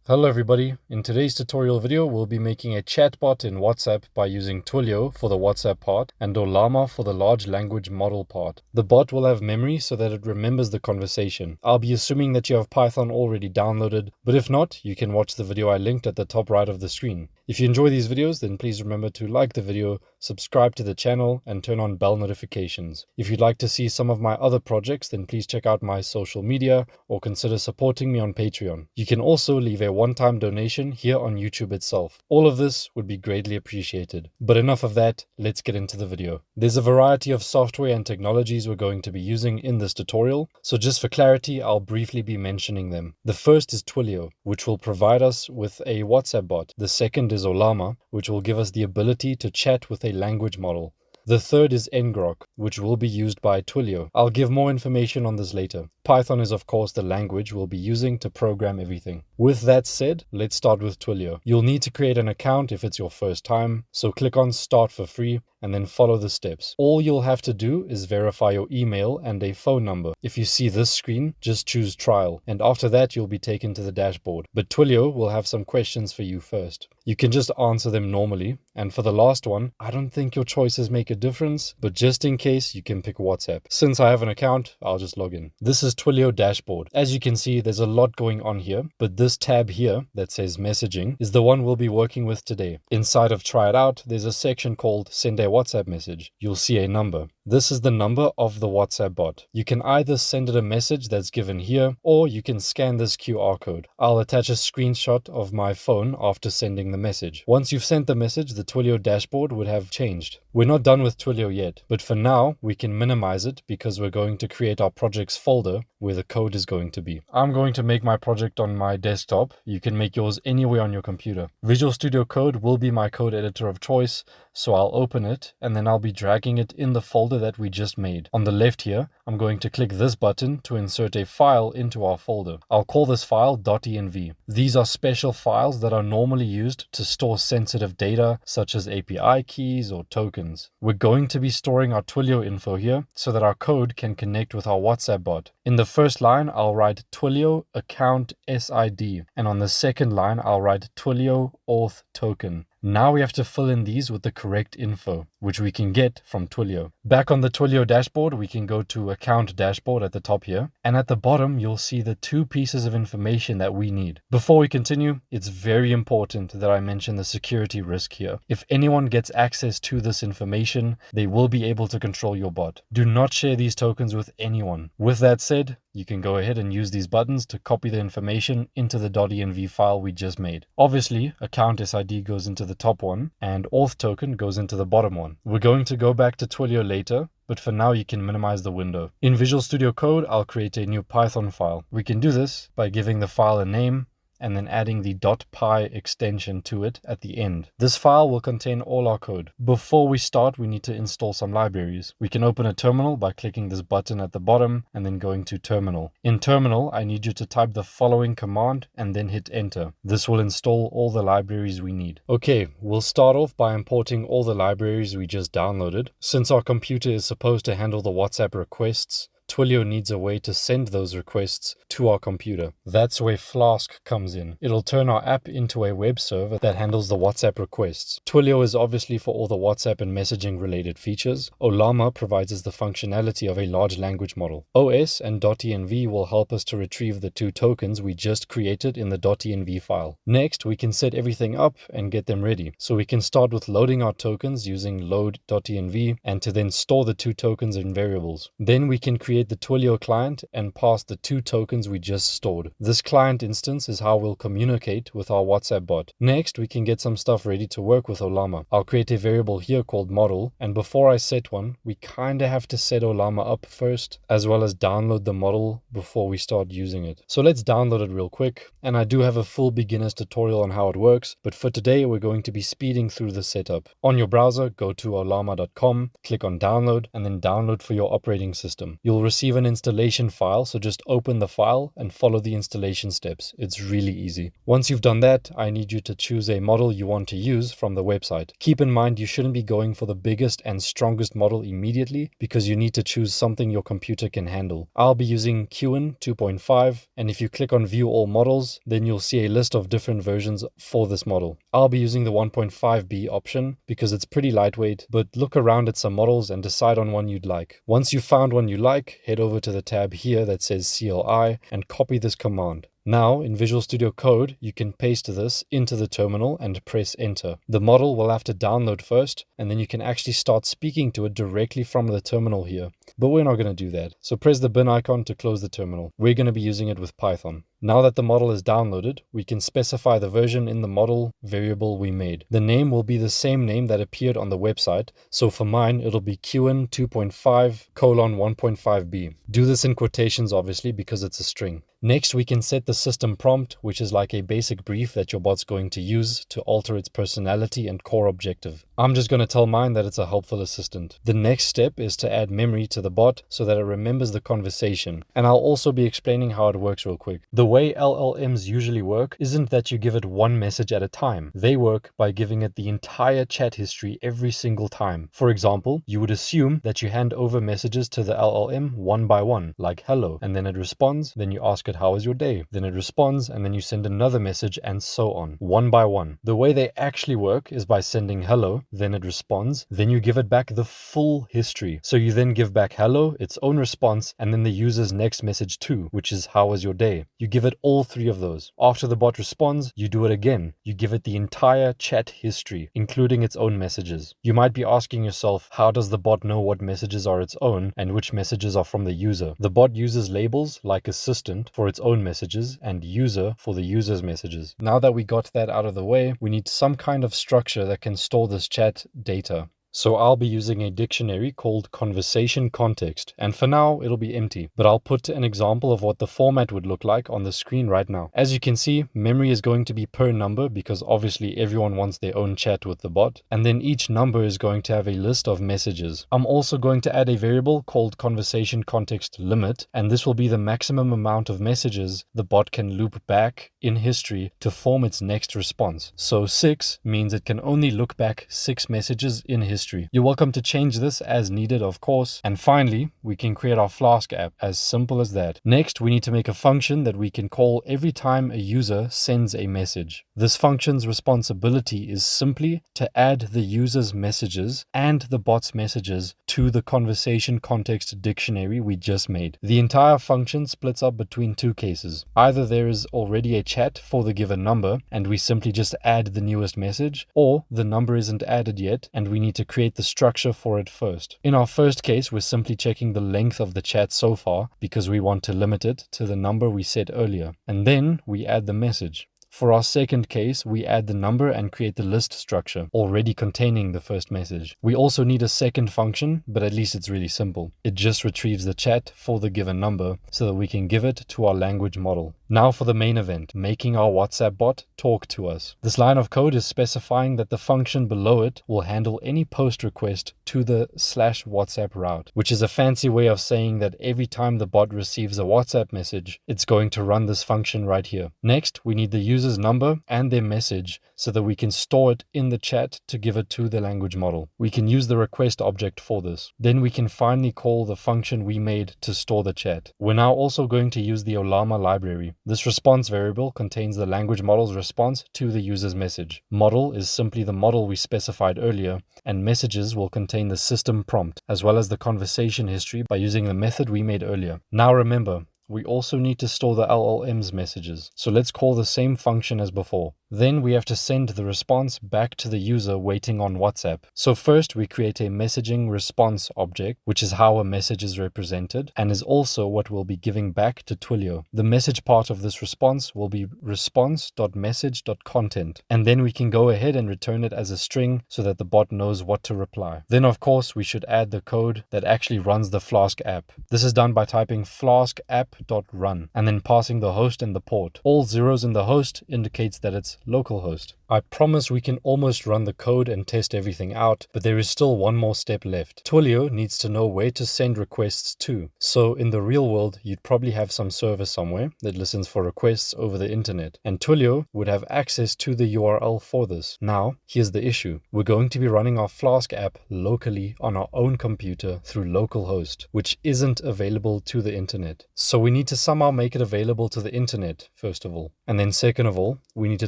Hello everybody, in today's tutorial video we'll be making a chatbot in WhatsApp by using Twilio for the WhatsApp part and Ollama for the large language model part. The bot will have memory so that it remembers the conversation. I'll be assuming that you have Python already downloaded, but if not, you can watch the video I linked at the top right of the screen. If you enjoy these videos, then please remember to like the video, subscribe to the channel, and turn on bell notifications. If you'd like to see some of my other projects, then please check out my social media or consider supporting me on Patreon. You can also leave a one-time donation here on YouTube itself. All of this would be greatly appreciated. But enough of that, let's get into the video. There's a variety of software and technologies we're going to be using in this tutorial, so just for clarity, I'll briefly be mentioning them. The first is Twilio, which will provide us with a WhatsApp bot. The second is Ollama, which will give us the ability to chat with a language model. The third is Ngrok, which will be used by Twilio. I'll give more information on this later. Python is of course the language we'll be using to program everything. With that said, let's start with Twilio. You'll need to create an account if it's your first time, so click on Start for free and then follow the steps. All you'll have to do is verify your email and a phone number. If you see this screen, just choose Trial, and after that you'll be taken to the dashboard. But Twilio will have some questions for you first. You can just answer them normally, and for the last one, I don't think your choices make a difference, but just in case, you can pick WhatsApp. Since I have an account, I'll just log in. This is Twilio dashboard. As you can see, there's a lot going on here, but this tab here that says messaging is the one we'll be working with today. Inside of Try It Out, there's a section called Send a WhatsApp message. You'll see a number. This is the number of the WhatsApp bot. You can either send it a message that's given here, or you can scan this QR code. I'll attach a screenshot of my phone after sending the message. Once you've sent the message, the Twilio dashboard would have changed. We're not done with Twilio yet, but for now, we can minimize it because we're going to create our projects folder where the code is going to be. I'm going to make my project on my desktop. You can make yours anywhere on your computer. Visual Studio Code will be my code editor of choice, so I'll open it and then I'll be dragging it in the folder that we just made. On the left here, I'm going to click this button to insert a file into our folder. I'll call this file .env. These are special files that are normally used to store sensitive data such as API keys or tokens. We're going to be storing our Twilio info here so that our code can connect with our WhatsApp bot. In the first line, I'll write Twilio account SID, and on the second line, I'll write Twilio auth token. Now we have to fill in these with the correct info, which we can get from Twilio. Back on the Twilio dashboard, we can go to Account Dashboard at the top here, and at the bottom, you'll see the two pieces of information that we need. Before we continue, it's very important that I mention the security risk here. If anyone gets access to this information, they will be able to control your bot. Do not share these tokens with anyone. With that said, you can go ahead and use these buttons to copy the information into the .env file we just made. Obviously, account SID goes into the top one and auth token goes into the bottom one. We're going to go back to Twilio later, but for now you can minimize the window. In Visual Studio Code, I'll create a new Python file. We can do this by giving the file a name and then adding the .py extension to it at the end. This file will contain all our code. Before we start, we need to install some libraries. We can open a terminal by clicking this button at the bottom and then going to terminal. In terminal, I need you to type the following command and then hit enter. This will install all the libraries we need. Okay, we'll start off by importing all the libraries we just downloaded. Since our computer is supposed to handle the WhatsApp requests, Twilio needs a way to send those requests to our computer. That's where Flask comes in. It'll turn our app into a web server that handles the WhatsApp requests. Twilio is obviously for all the WhatsApp and messaging related features. Ollama provides us the functionality of a large language model. OS and .env will help us to retrieve the two tokens we just created in the .env file. Next, we can set everything up and get them ready. So we can start with loading our tokens using load.env and to then store the two tokens in variables. Then we can create the Twilio client and pass the two tokens we just stored. This client instance is how we'll communicate with our WhatsApp bot. Next, we can get some stuff ready to work with Ollama. I'll create a variable here called model, and before I set one, we kinda have to set Ollama up first, as well as download the model before we start using it. So let's download it real quick, and I do have a full beginner's tutorial on how it works, but for today, we're going to be speeding through the setup. On your browser, go to ollama.com, click on download, and then download for your operating system. You'll receive an installation file, so just open the file and follow the installation steps. It's really easy. Once you've done that, I need you to choose a model you want to use from the website. Keep in mind you shouldn't be going for the biggest and strongest model immediately because you need to choose something your computer can handle. I'll be using Qwen 2.5, and if you click on view all models, then you'll see a list of different versions for this model. I'll be using the 1.5B option because it's pretty lightweight, but look around at some models and decide on one you'd like. Once you've found one you like, head over to the tab here that says CLI and copy this command. Now, in Visual Studio Code, you can paste this into the terminal and press enter. The model will have to download first, and then you can actually start speaking to it directly from the terminal here. But we're not going to do that. So press the bin icon to close the terminal. We're going to be using it with Python. Now that the model is downloaded, we can specify the version in the model variable we made. The name will be the same name that appeared on the website. So for mine, it'll be Qwen 2.5:1.5b. Do this in quotations, obviously, because it's a string. Next, we can set the system prompt, which is like a basic brief that your bot's going to use to alter its personality and core objective. I'm just going to tell mine that it's a helpful assistant. The next step is to add memory to the bot so that it remembers the conversation. And I'll also be explaining how it works real quick. The way LLMs usually work isn't that you give it one message at a time. They work by giving it the entire chat history every single time. For example, you would assume that you hand over messages to the LLM one by one, like hello, and then it responds, then you ask it how was your day, then it responds, and then you send another message, and so on, one by one. The way they actually work is by sending hello, then it responds, then you give it back the full history. So you then give back hello, its own response, and then the user's next message too, which is how was your day. You give it all three of those. After the bot responds, you do it again. You give it the entire chat history, including its own messages. You might be asking yourself, how does the bot know what messages are its own and which messages are from the user? The bot uses labels like assistant for its own messages and user for the user's messages. Now that we got that out of the way, we need some kind of structure that can store this chat data. So I'll be using a dictionary called conversation context, and for now it'll be empty, but I'll put an example of what the format would look like on the screen right now. As you can see, memory is going to be per number because obviously everyone wants their own chat with the bot, and then each number is going to have a list of messages. I'm also going to add a variable called conversation context limit, and this will be the maximum amount of messages the bot can loop back in history to form its next response. So 6 means it can only look back 6 messages in history. You're welcome to change this as needed, of course. And finally, we can create our Flask app, as simple as that. Next, we need to make a function that we can call every time a user sends a message. This function's responsibility is simply to add the user's messages and the bot's messages to the conversation context dictionary we just made. The entire function splits up between two cases. Either there is already a chat for the given number and we simply just add the newest message, or the number isn't added yet and we need to create the structure for it first. In our first case, we're simply checking the length of the chat so far because we want to limit it to the number we set earlier. And then we add the message. For our second case, we add the number and create the list structure, already containing the first message. We also need a second function, but at least it's really simple. It just retrieves the chat for the given number so that we can give it to our language model. Now for the main event, making our WhatsApp bot talk to us. This line of code is specifying that the function below it will handle any post request to the /WhatsApp route, which is a fancy way of saying that every time the bot receives a WhatsApp message, it's going to run this function right here. Next, we need the user's number and their message so that we can store it in the chat to give it to the language model. We can use the request object for this. Then we can finally call the function we made to store the chat. We're now also going to use the Ollama library. This response variable contains the language model's response to the user's message. Model is simply the model we specified earlier, and messages will contain the system prompt, as well as the conversation history by using the method we made earlier. Now remember, we also need to store the LLM's messages. So let's call the same function as before. Then we have to send the response back to the user waiting on WhatsApp. So first we create a messaging response object, which is how a message is represented and is also what we'll be giving back to Twilio. The message part of this response will be response.message.content. And then we can go ahead and return it as a string so that the bot knows what to reply. Then of course we should add the code that actually runs the Flask app. This is done by typing Flask app app.run, and then passing the host and the port. All zeros in the host indicates that it's localhost. I promise we can almost run the code and test everything out, but there is still one more step left. Twilio needs to know where to send requests to. So in the real world, you'd probably have some server somewhere that listens for requests over the internet, and Twilio would have access to the URL for this. Now, here's the issue. We're going to be running our Flask app locally on our own computer through localhost, which isn't available to the internet. So we need to somehow make it available to the internet, first of all. And then second of all, we need to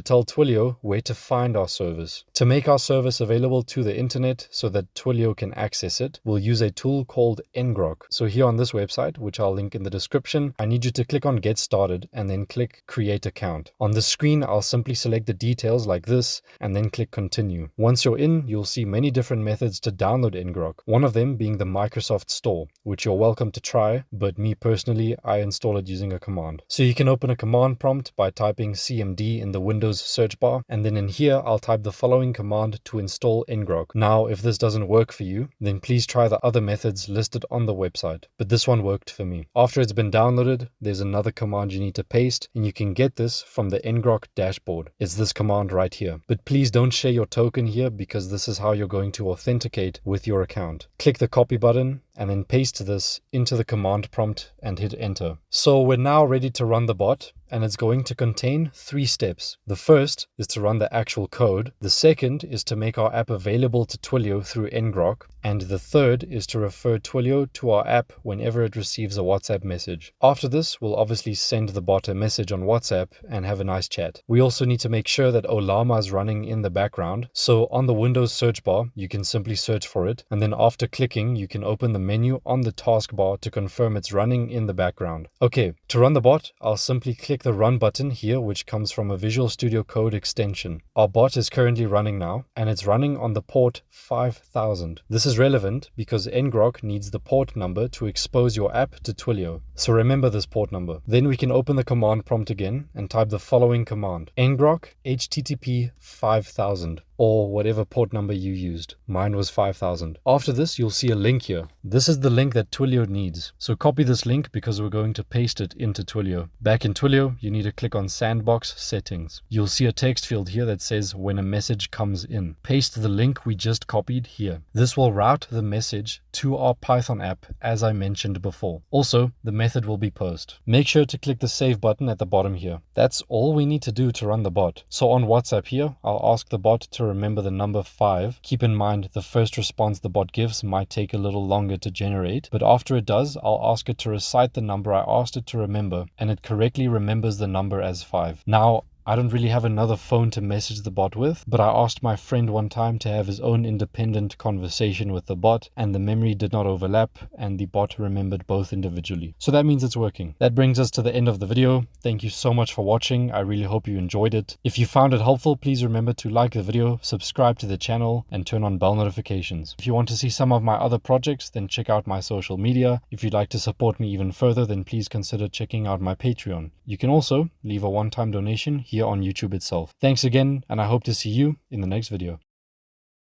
tell Twilio where to find our service. To make our service available to the internet so that Twilio can access it, we'll use a tool called Ngrok. So here on this website, which I'll link in the description, I need you to click on Get Started and then click Create Account. On the screen, I'll simply select the details like this and then click Continue. Once you're in, you'll see many different methods to download Ngrok, one of them being the Microsoft Store, which you're welcome to try, but me personally, I install it using a command. So you can open a command prompt by typing CMD in the Windows search bar, and then in here, I'll type the following command to install Ngrok. Now, if this doesn't work for you, then please try the other methods listed on the website, but this one worked for me. After it's been downloaded, there's another command you need to paste, and you can get this from the Ngrok dashboard. It's this command right here. But please don't share your token here because this is how you're going to authenticate with your account. Click the copy button and then paste this into the command prompt and hit enter. So we're now ready to run the bot, and it's going to contain 3 steps. The first is to run the actual code. The second is to make our app available to Twilio through Ngrok. And the third is to refer Twilio to our app whenever it receives a WhatsApp message. After this, we'll obviously send the bot a message on WhatsApp and have a nice chat. We also need to make sure that Ollama is running in the background. So on the Windows search bar, you can simply search for it. And then after clicking, you can open the menu on the taskbar to confirm it's running in the background. Okay, to run the bot, I'll simply click the run button here, which comes from a Visual Studio Code extension. Our bot is currently running now, and it's running on the port 5000. This is relevant because Ngrok needs the port number to expose your app to Twilio. So remember this port number. Then we can open the command prompt again and type the following command: Ngrok HTTP 5000. Or whatever port number you used. Mine was 5000. After this, you'll see a link here. This is the link that Twilio needs. So copy this link because we're going to paste it into Twilio. Back in Twilio, you need to click on Sandbox Settings. You'll see a text field here that says when a message comes in. Paste the link we just copied here. This will route the message to our Python app as I mentioned before. Also, the method will be post. Make sure to click the save button at the bottom here. That's all we need to do to run the bot. So on WhatsApp here, I'll ask the bot to remember the number 5. Keep in mind the first response the bot gives might take a little longer to generate, but after it does, I'll ask it to recite the number I asked it to remember, and it correctly remembers the number as 5. Now, I don't really have another phone to message the bot with, but I asked my friend one time to have his own independent conversation with the bot, and the memory did not overlap, and the bot remembered both individually. So that means it's working. That brings us to the end of the video. Thank you so much for watching. I really hope you enjoyed it. If you found it helpful, please remember to like the video, subscribe to the channel, and turn on bell notifications. If you want to see some of my other projects, then check out my social media. If you'd like to support me even further, then please consider checking out my Patreon. You can also leave a one-time donation here on YouTube itself. Thanks again, and I hope to see you in the next video.